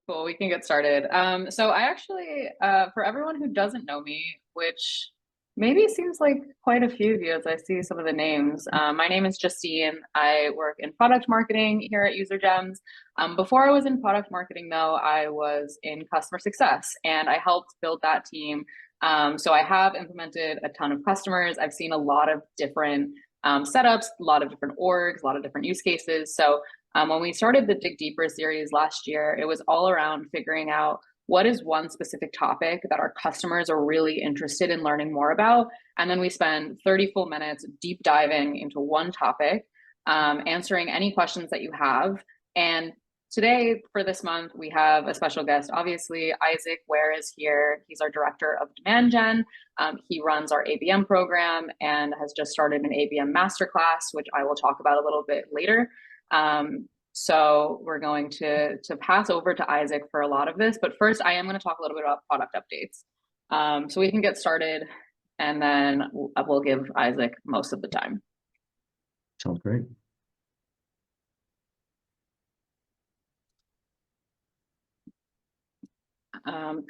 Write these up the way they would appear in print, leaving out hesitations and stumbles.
Cool, we can get started. So I actually, for everyone who doesn't know me, which maybe seems like quite a few of you as I see some of the names, my name is Justine. I work in product marketing here at UserGems. Before I was in product marketing, though, I was in customer success and I helped build that team. So I have implemented a ton of customers. I've seen a lot of different setups, a lot of different orgs, a lot of different use cases. So when we started the Dig Deeper series last year, it was all around figuring out what is one specific topic that our customers are really interested in learning more about. And then we spend 30 full minutes deep diving into one topic, answering any questions that you have. And today, for this month, we have a special guest. Obviously, Isaac Ware is here. He's our director of demand gen. He runs our ABM program and has just started an ABM masterclass, which I will talk about a little bit later. So we're going to pass over to Isaac for a lot of this, but first I am going to talk a little bit about product updates. So we can get started and then we'll give Isaac most of the time. Sounds great.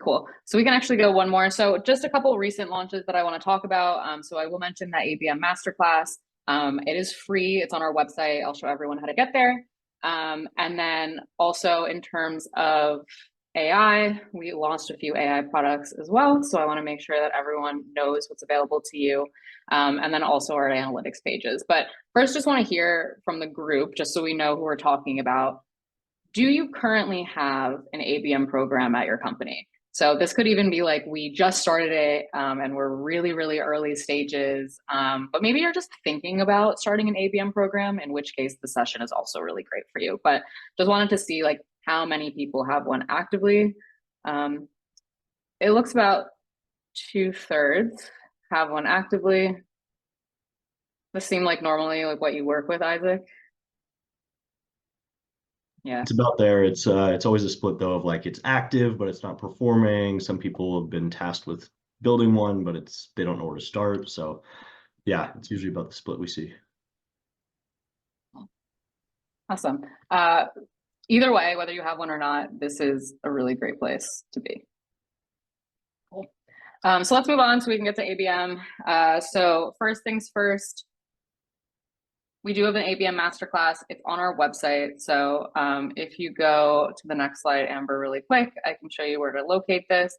Cool. So we can actually go one more. So just a couple recent launches that I want to talk about. So I will mention that ABM Masterclass. It is free. It's on our website. I'll show everyone how to get there. And then also in terms of AI, we launched a few AI products as well. So I want to make sure that everyone knows what's available to you. And then also our analytics pages. But first, just want to hear from the group, just so we know who we're talking about. Do you currently have an ABM program at your company? So this could even be like, we just started it and we're really, really early stages, but maybe you're just thinking about starting an ABM program, in which case the session is also really great for you. But just wanted to see like how many people have one actively. It looks about 2/3 have one actively. This seemed like normally like what you work with, Isaac. Yeah. It's about there. It's always a split though of like it's active, but it's not performing. Some people have been tasked with building one, but they don't know where to start. So yeah, it's usually about the split we see. Awesome. Either way, whether you have one or not, this is a really great place to be. Cool. So let's move on so we can get to ABM. So first things first, we do have an ABM masterclass. It's on our website. So if you go to the next slide, Amber, really quick, I can show you where to locate this.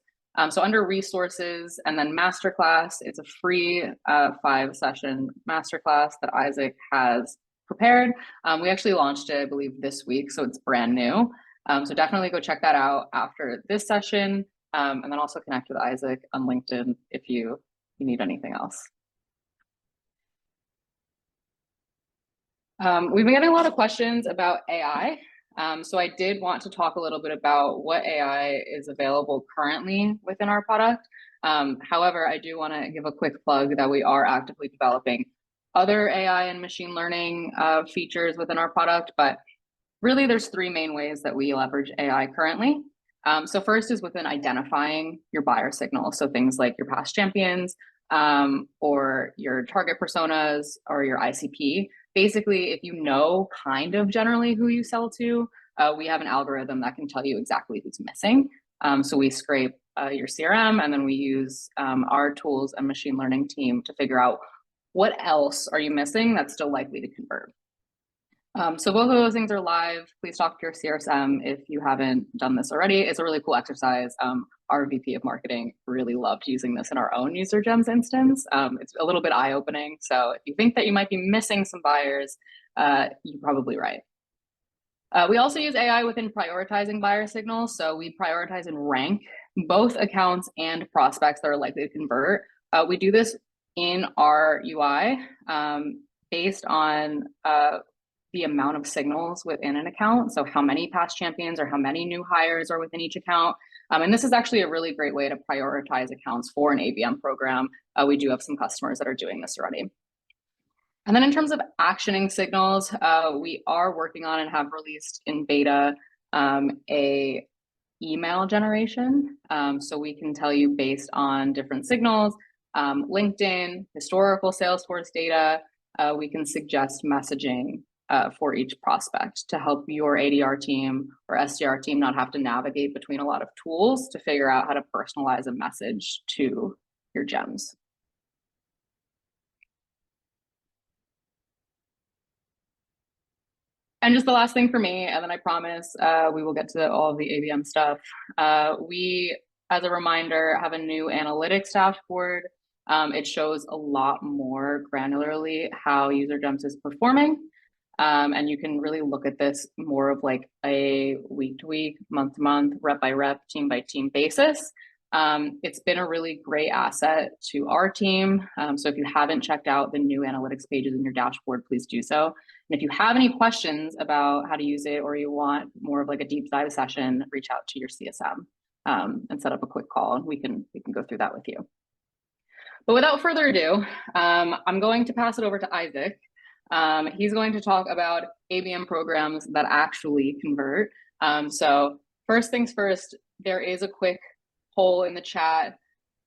So under resources and then masterclass, it's a free 5-session masterclass that Isaac has prepared. We actually launched it, I believe, this week, so it's brand new. So definitely go check that out after this session, and then also connect with Isaac on LinkedIn if you need anything else. We've been getting a lot of questions about AI. So I did want to talk a little bit about what AI is available currently within our product. However, I do want to give a quick plug that we are actively developing other AI and machine learning features within our product, but really there's 3 main ways that we leverage AI currently. So first is within identifying your buyer signals. So things like your past champions, or your target personas or your ICP. Basically, if you know kind of generally who you sell to, we have an algorithm that can tell you exactly who's missing. So we scrape your CRM and then we use our tools and machine learning team to figure out what else are you missing that's still likely to convert. So both of those things are live. Please talk to your CRM if you haven't done this already. It's a really cool exercise. Our VP of marketing really loved using this in our own UserGems instance. It's a little bit eye-opening. So if you think that you might be missing some buyers, you're probably right. We also use AI within prioritizing buyer signals. So we prioritize and rank both accounts and prospects that are likely to convert. We do this in our UI based on the amount of signals within an account. So how many past champions or how many new hires are within each account. And this is actually a really great way to prioritize accounts for an ABM program. We do have some customers that are doing this already. And then in terms of actioning signals, we are working on and have released in beta a email generation. So we can tell you based on different signals, LinkedIn, historical Salesforce data, we can suggest messaging for each prospect to help your ADR team or SDR team not have to navigate between a lot of tools to figure out how to personalize a message to your gems. And just the last thing for me, and then I promise we will get to all of the ABM stuff. We, as a reminder, have a new analytics dashboard. It shows a lot more granularly how UserGems is performing. And you can really look at this more of like a week to week, month to month, rep by rep, team by team basis. It's been a really great asset to our team. So if you haven't checked out the new analytics pages in your dashboard, please do so. And if you have any questions about how to use it, or you want more of like a deep dive session, reach out to your CSM and set up a quick call, and we can go through that with you. But without further ado, I'm going to pass it over to Isaac. He's going to talk about ABM programs that actually convert. So first things first, there is a quick poll in the chat.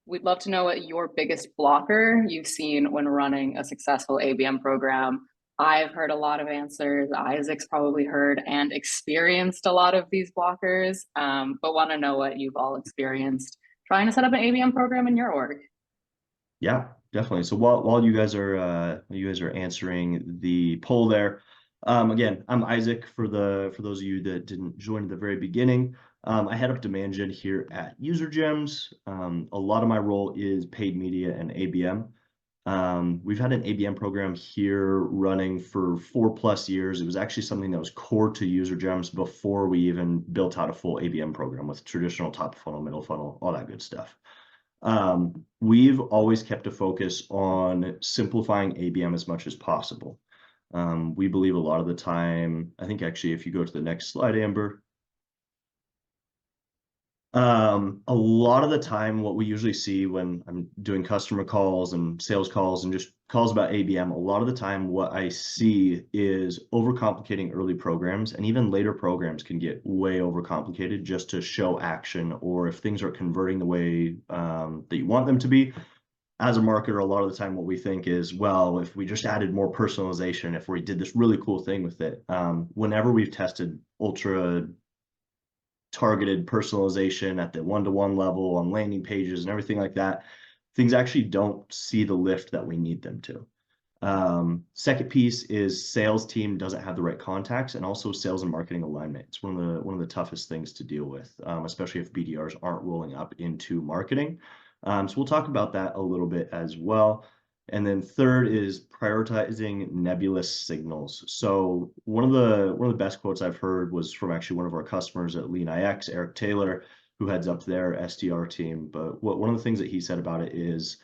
We'd love to know what your biggest blocker you've seen when running a successful ABM program. I've heard a lot of answers. Isaac's probably heard and experienced a lot of these blockers, but want to know what you've all experienced trying to set up an ABM program in your org. Yeah, definitely. So while you guys are answering the poll there, again, I'm Isaac for those of you that didn't join at the very beginning. I head up demand gen here at UserGems. A lot of my role is paid media and ABM. We've had an ABM program here running for 4+ years. It was actually something that was core to UserGems before we even built out a full ABM program with traditional top funnel, middle funnel, all that good stuff. We've always kept a focus on simplifying ABM as much as possible. We believe a lot of the time, I think actually if you go to the next slide, Amber, a lot of the time what we usually see when I'm doing customer calls and sales calls and just calls about ABM, a lot of the time what I see is overcomplicating early programs, and even later programs can get way overcomplicated just to show action, or if things are converting the way that you want them to be. As a marketer, a lot of the time what we think is, well, if we just added more personalization, if we did this really cool thing with it, whenever we've tested ultra targeted personalization at the one-to-one level on landing pages and everything like that, things actually don't see the lift that we need them to. Second piece is sales team doesn't have the right contacts, and also sales and marketing alignment. It's one of the toughest things to deal with, especially if BDRs aren't rolling up into marketing. So we'll talk about that a little bit as well. And then third is prioritizing nebulous signals. So one of the best quotes I've heard was from actually one of our customers at LeanIX, Eric Taylor, who heads up their SDR team. But one of the things that he said about it is,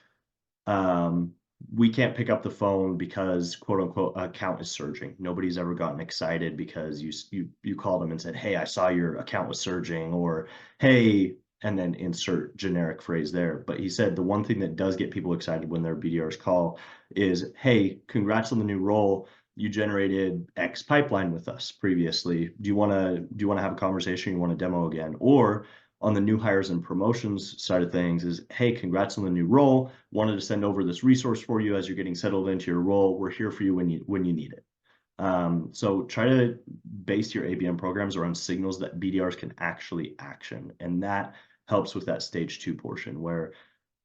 we can't pick up the phone because quote unquote account is surging. Nobody's ever gotten excited because you called them and said, hey, I saw your account was surging, or hey, and then insert generic phrase there. But he said the one thing that does get people excited when their BDRs call is, hey, congrats on the new role. You generated X pipeline with us previously. Do you want to have a conversation? You want to demo again? Or on the new hires and promotions side of things is, hey, congrats on the new role. Wanted to send over this resource for you as you're getting settled into your role. We're here for you when you need it. So try to base your ABM programs around signals that BDRs can actually action. And that helps with that stage 2 portion, where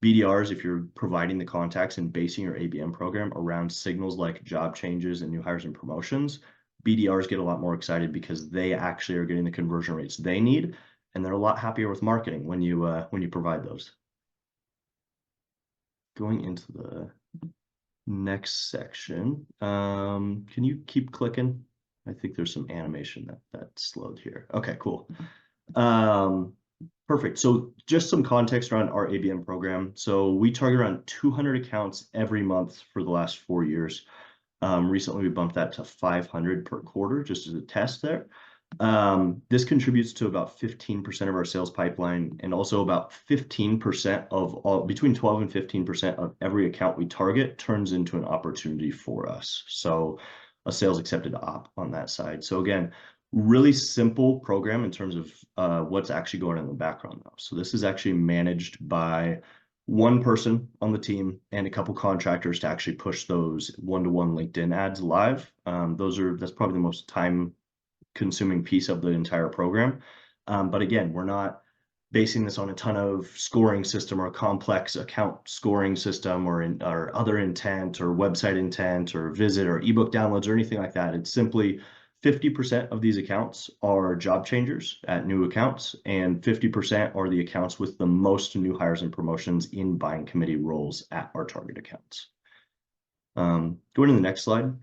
BDRs, if you're providing the contacts and basing your ABM program around signals like job changes and new hires and promotions, BDRs get a lot more excited because they actually are getting the conversion rates they need, and they're a lot happier with marketing when you provide those. Going into the next section, can you keep clicking? I think there's some animation that slowed here. Okay, cool. Perfect. So just some context around our ABM program. So we target around 200 accounts every month for the last 4 years. Recently, we bumped that to 500 per quarter, just as a test there. This contributes to about 15% of our sales pipeline, and also about 15% of all, between 12 and 15% of every account we target turns into an opportunity for us. So a sales accepted op on that side. So again, really simple program in terms of what's actually going on in the background though. So this is actually managed by one person on the team and a couple contractors to actually push those one-to-one LinkedIn ads live. That's probably the most time consuming piece of the entire program. But again, we're not basing this on a ton of scoring system or a complex account scoring system or other intent or website intent or visit or ebook downloads or anything like that. It's simply 50% of these accounts are job changers at new accounts, and 50% are the accounts with the most new hires and promotions in buying committee roles at our target accounts. Going to the next slide.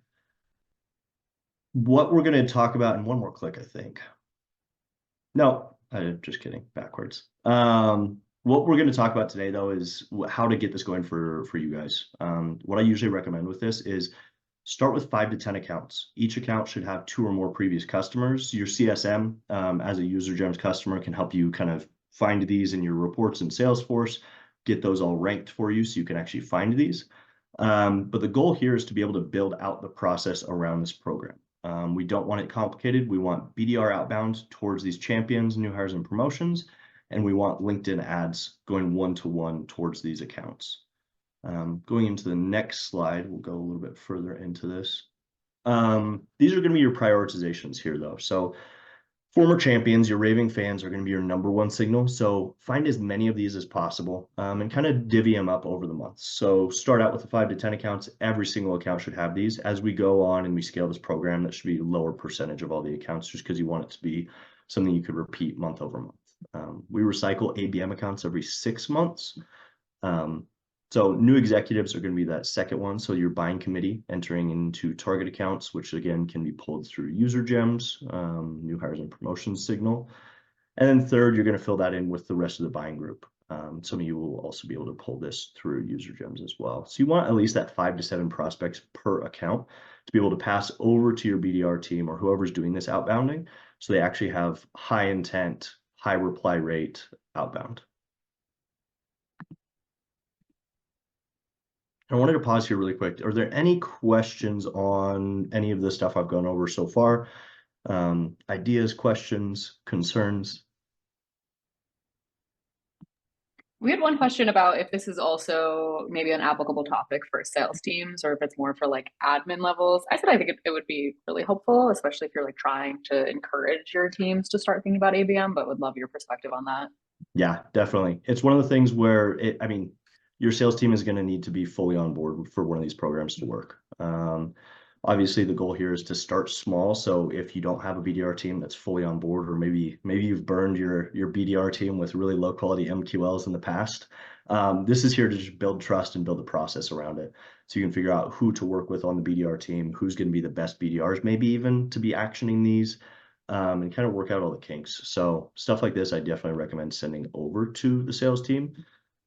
What we're going to talk about in one more click, I think. No, I'm just kidding, backwards. What we're going to talk about today, though, is how to get this going for you guys. What I usually recommend with this is start with 5 to 10 accounts. Each account should have 2 or more previous customers. Your CSM, as a UserGems customer, can help you kind of find these in your reports in Salesforce, get those all ranked for you so you can actually find these. But the goal here is to be able to build out the process around this program. We don't want it complicated. We want BDR outbound towards these champions, new hires, and promotions, and we want LinkedIn ads going one-to-one towards these accounts. Going into the next slide, we'll go a little bit further into this. These are going to be your prioritizations here, though. So former champions, your raving fans, are going to be your #1 signal. So find as many of these as possible and kind of divvy them up over the months. So start out with the 5 to 10 accounts. Every single account should have these. As we go on and we scale this program, that should be a lower percentage of all the accounts just because you want it to be something you could repeat month over month. We recycle ABM accounts every 6 months. So new executives are going to be that second one. So your buying committee entering into target accounts, which again can be pulled through UserGems, new hires and promotions signal. And then third, you're going to fill that in with the rest of the buying group. Some of you will also be able to pull this through UserGems as well. So you want at least that 5 to 7 prospects per account to be able to pass over to your BDR team or whoever's doing this outbounding. So they actually have high intent, high reply rate outbound. I wanted to pause here really quick. Are there any questions on any of the stuff I've gone over so far? Ideas, questions, concerns? We had one question about if this is also maybe an applicable topic for sales teams or if it's more for like admin levels. I said I think it would be really helpful, especially if you're like trying to encourage your teams to start thinking about ABM, but would love your perspective on that. Yeah, definitely. It's one of the things where your sales team is going to need to be fully on board for one of these programs to work. Obviously, the goal here is to start small. So if you don't have a BDR team that's fully on board, or maybe you've burned your BDR team with really low quality MQLs in the past, this is here to just build trust and build a process around it. So you can figure out who to work with on the BDR team, who's going to be the best BDRs, maybe even to be actioning these, and kind of work out all the kinks. So stuff like this, I definitely recommend sending over to the sales team.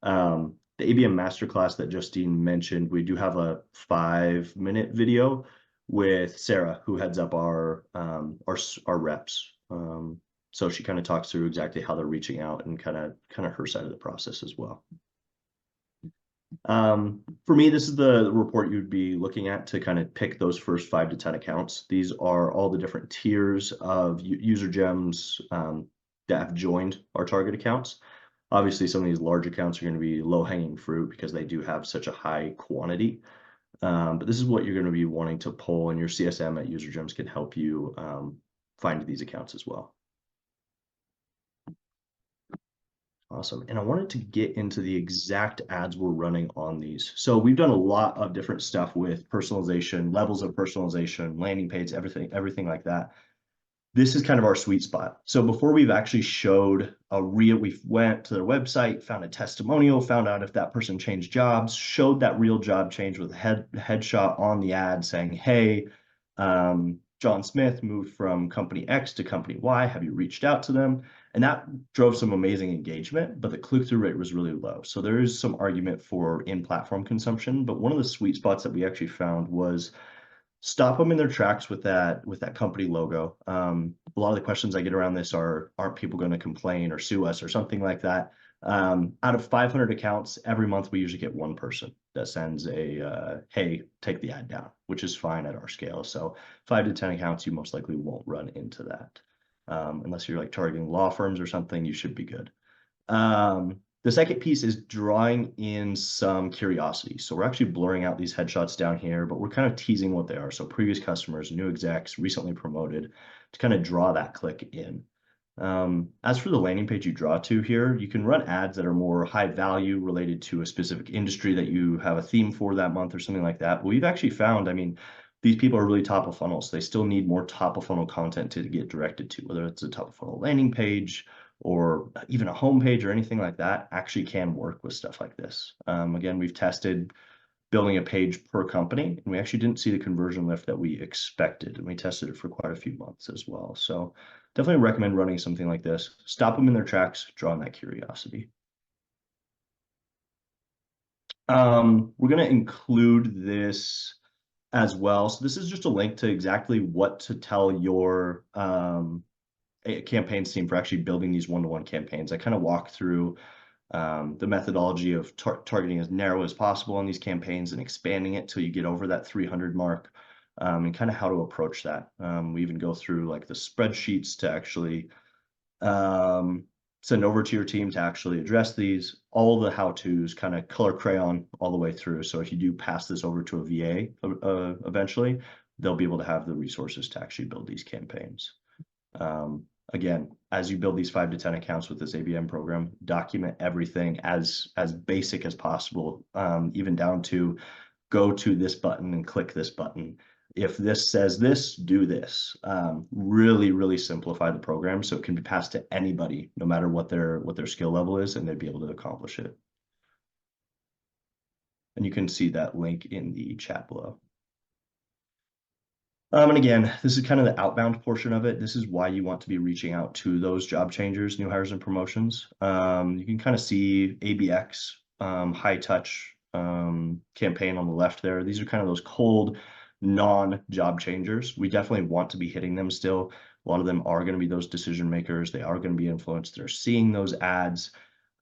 The ABM masterclass that Justine mentioned, we do have a 5-minute video with Sarah, who heads up our reps. So she kind of talks through exactly how they're reaching out and kind of her side of the process as well. For me, this is the report you'd be looking at to kind of pick those first 5 to 10 accounts. These are all the different tiers of UserGems that have joined our target accounts. Obviously, some of these large accounts are going to be low-hanging fruit because they do have such a high quantity. But this is what you're going to be wanting to pull, and your CSM at UserGems can help you find these accounts as well. Awesome. And I wanted to get into the exact ads we're running on these. So we've done a lot of different stuff with personalization, levels of personalization, landing pages, everything like that. This is kind of our sweet spot. So before we've actually showed we went to their website, found a testimonial, found out if that person changed jobs, showed that real job change with a headshot on the ad saying, hey, John Smith moved from company X to company Y. Have you reached out to them? And that drove some amazing engagement, but the click-through rate was really low. So there is some argument for in-platform consumption, but one of the sweet spots that we actually found was stop them in their tracks with that company logo. A lot of the questions I get around this aren't people going to complain or sue us or something like that. Out of 500 accounts, every month we usually get one person that sends a, hey, take the ad down, which is fine at our scale. So 5 to 10 accounts, you most likely won't run into that. Unless you're like targeting law firms or something, you should be good. The The second piece is drawing in some curiosity. So we're actually blurring out these headshots down here, but we're kind of teasing what they are. So previous customers, new execs, recently promoted, to kind of draw that click in. As for the landing page you draw to here, you can run ads that are more high value related to a specific industry that you have a theme for that month or something like that. But we've actually found, I mean, these people are really top of funnel, so they still need more top of funnel content to get directed to, whether it's a top of funnel landing page or even a homepage or anything like that actually can work with stuff like this. Again, we've tested building a page per company, and we actually didn't see the conversion lift that we expected, and we tested it for quite a few months as well. So definitely recommend running something like this. Stop them in their tracks, draw on that curiosity. We're going to include this as well. So this is just a link to exactly what to tell your campaigns team for actually building these one-to-one campaigns. I kind of walk through the methodology of targeting as narrow as possible on these campaigns and expanding it till you get over that 300 mark, and kind of how to approach that. We even go through like the spreadsheets to actually send over to your team to actually address these. All the how-tos kind of color crayon all the way through. So if you do pass this over to a VA eventually, they'll be able to have the resources to actually build these campaigns. Again, as you build these 5 to 10 accounts with this ABM program, document everything as basic as possible, even down to go to this button and click this button. If this says this, do this. Really, really simplify the program so it can be passed to anybody, no matter what their skill level is, and they'd be able to accomplish it. And you can see that link in the chat below. And again, this is kind of the outbound portion of it. This is why you want to be reaching out to those job changers, new hires and promotions. You can kind of see ABX, high touch campaign on the left there. These are kind of those cold, non-job changers. We definitely want to be hitting them still. A lot of them are going to be those decision makers. They are going to be influenced. They're seeing those ads.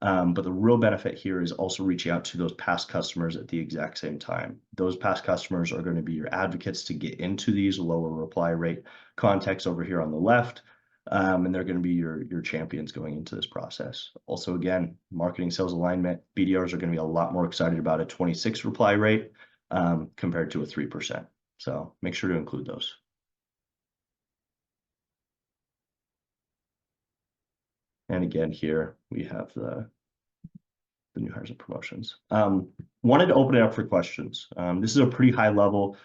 But the real benefit here is also reaching out to those past customers at the exact same time. Those past customers are going to be your advocates to get into these lower reply rate contexts over here on the left. And they're going to be your champions going into this process. Also, again, marketing sales alignment, BDRs are going to be a lot more excited about a 26 reply rate compared to a 3%. So make sure to include those. And again, here we have the new hires and promotions. Wanted to open it up for questions. This is a pretty high level.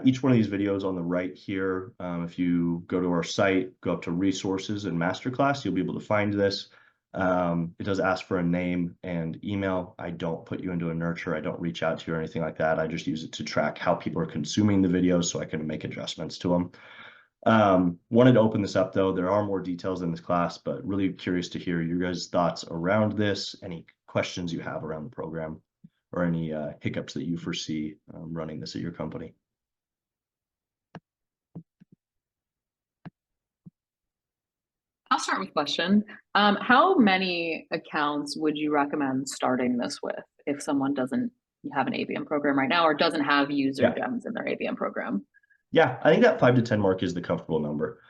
Each one of these videos on the right here, if you go to our site, go up to resources and masterclass, you'll be able to find this. It does ask for a name and email. I don't put you into a nurture. I don't reach out to you or anything like that. I just use it to track how people are consuming the videos so I can make adjustments to them. Wanted to open this up though. There are more details in this class, but really curious to hear your guys' thoughts around this, any questions you have around the program, or any hiccups that you foresee running this at your company. I'll start with a question. How many accounts would you recommend starting this with if someone doesn't have an ABM program right now or doesn't have UserGems in their ABM program? Yeah, I think that 5 to 10 mark is the comfortable number.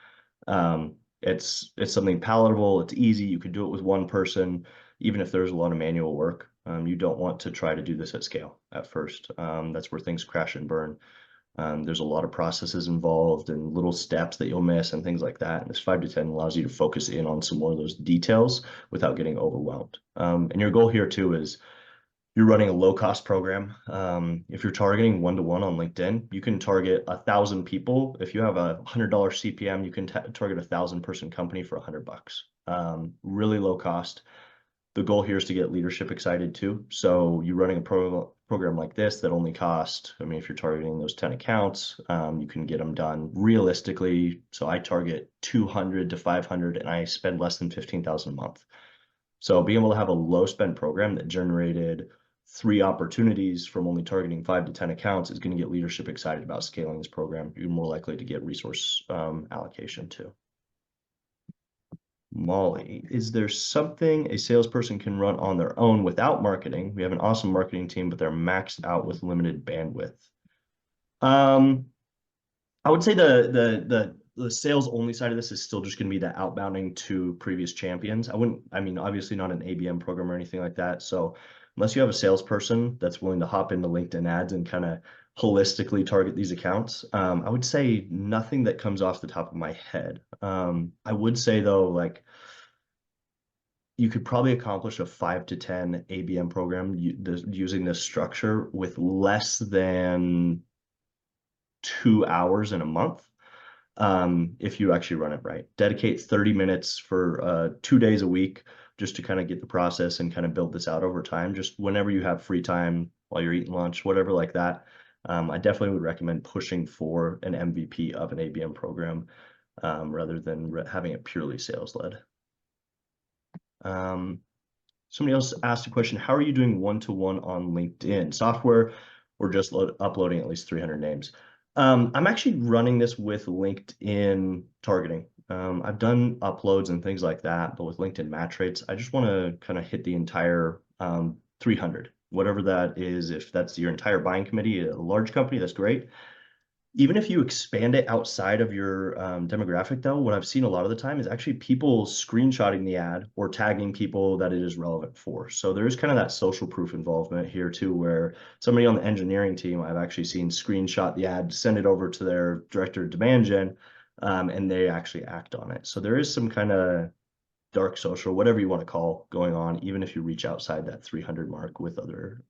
It's something palatable. It's easy. You can do it with one person, even if there's a lot of manual work. You don't want to try to do this at scale at first. That's where things crash and burn. There's a lot of processes involved and little steps that you'll miss and things like that. And this 5 to 10 allows you to focus in on some more of those details without getting overwhelmed. And your goal here too is you're running a low-cost program. If you're targeting one-to-one on LinkedIn, you can target 1,000 people. If you have a $100 CPM, you can target a 1,000-person company for $100. Really low cost. The goal here is to get leadership excited too. So you're running a program like this that only costs, I mean, if you're targeting those 10 accounts, you can get them done realistically. So I target 200 to 500 and I spend less than 15,000 a month. So being able to have a low spend program that generated 3 opportunities from only targeting 5 to 10 accounts is going to get leadership excited about scaling this program. You're more likely to get resource allocation too. Molly, is there something a salesperson can run on their own without marketing? We have an awesome marketing team, but they're maxed out with limited bandwidth. I would say the the sales only side of this is still just going to be the outbounding to previous champions. I mean, obviously not an ABM program or anything like that. So unless you have a salesperson that's willing to hop into LinkedIn ads and kind of holistically target these accounts, I would say nothing that comes off the top of my head. I would say though, like, you could probably accomplish a 5 to 10 ABM program using this structure with less than 2 hours in a month, if you actually run it right. Dedicate 30 minutes for 2 days a week just to kind of get the process and kind of build this out over time. Just whenever you have free time while you're eating lunch, whatever like that. I definitely would recommend pushing for an MVP of an ABM program rather than having it purely sales led. Somebody else asked a question, how are you doing one-to-one on LinkedIn software or just uploading at least 300 names? I'm actually running this with LinkedIn targeting. I've done uploads and things like that, but with LinkedIn match rates, I just want to kind of hit the entire 300, whatever that is. If that's your entire buying committee, a large company, that's great. Even if you expand it outside of your demographic, though, what I've seen a lot of the time is actually people screenshotting the ad or tagging people that it is relevant for. So there's kind of that social proof involvement here too, where somebody on the engineering team, I've actually seen screenshot the ad, send it over to their director of demand gen, and they actually act on it. So there is some kind of dark social, whatever you want to call, going on, even if you reach outside that 300 mark with other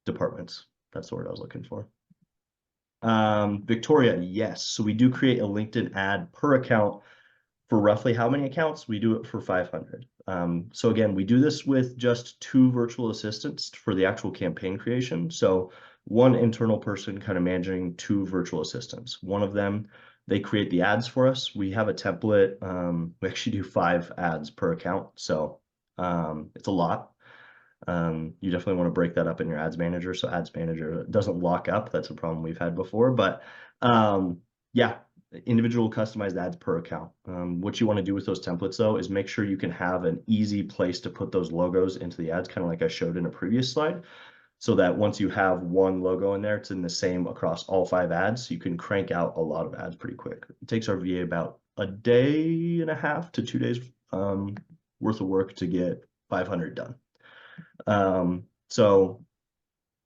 departments. That's the word I was looking for. Victoria, yes. So we do create a LinkedIn ad per account for roughly how many accounts? We do it for 500. So again, we do this with just 2 virtual assistants for the actual campaign creation. So one internal person kind of managing 2 virtual assistants. One of them, they create the ads for us. We have a template. We actually do 5 ads per account. So it's a lot. You definitely want to break that up in your ads manager so ads manager doesn't lock up. That's a problem we've had before, but yeah, individual customized ads per account. What you want to do with those templates though is make sure you can have an easy place to put those logos into the ads, kind of like I showed in a previous slide, so that once you have one logo in there, it's in the same across all 5 ads. So you can crank out a lot of ads pretty quick. It takes our VA about a day and a half to 2 days worth of work to get 500 done. So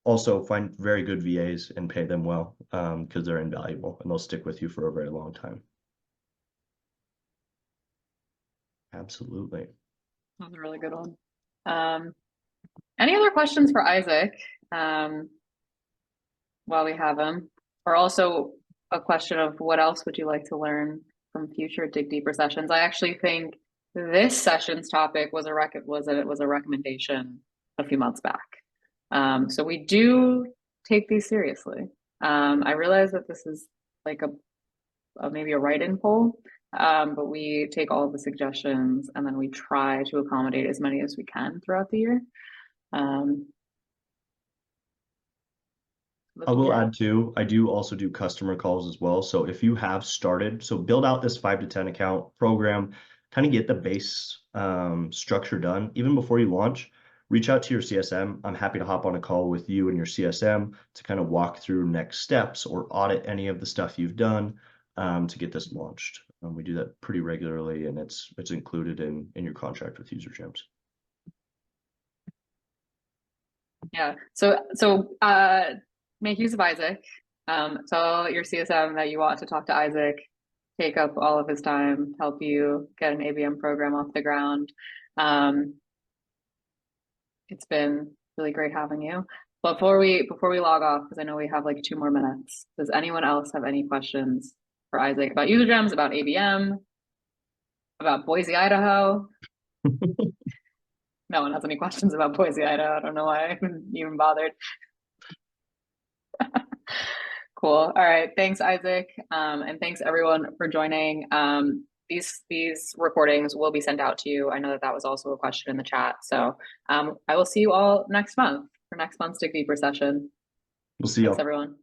also find very good VAs and pay them well, because they're invaluable and they'll stick with you for a very long time. Absolutely. That was a really good one. Any other questions for Isaac while we have him? Or also a question of what else would you like to learn from future Dig Deeper sessions? I actually think this session's topic was a recommendation a few months back. So we do take these seriously. I realize that this is like maybe a write-in poll, but we take all of the suggestions and then we try to accommodate as many as we can throughout the year. I will add too, I do also do customer calls as well. So if you have started, so build out this 5 to 10 account program, kind of get the base structure done. Even before you launch, reach out to your CSM. I'm happy to hop on a call with you and your CSM to kind of walk through next steps or audit any of the stuff you've done to get this launched. We do that pretty regularly, and it's included in your contract with UserGems. Yeah. So make use of Isaac. Tell your CSM that you want to talk to Isaac, take up all of his time, help you get an ABM program off the ground. It's been really great having you. Before we log off, because I know we have like 2 more minutes, does anyone else have any questions for Isaac about UserGems, about ABM, about Boise, Idaho? No one has any questions about Boise, Idaho. I don't know why I even bothered. Cool. All right. Thanks, Isaac. And thanks everyone for joining. These recordings will be sent out to you. I know that was also a question in the chat. So I will see you all next month for next month's Dig Deeper session. We'll see you. Thanks, everyone.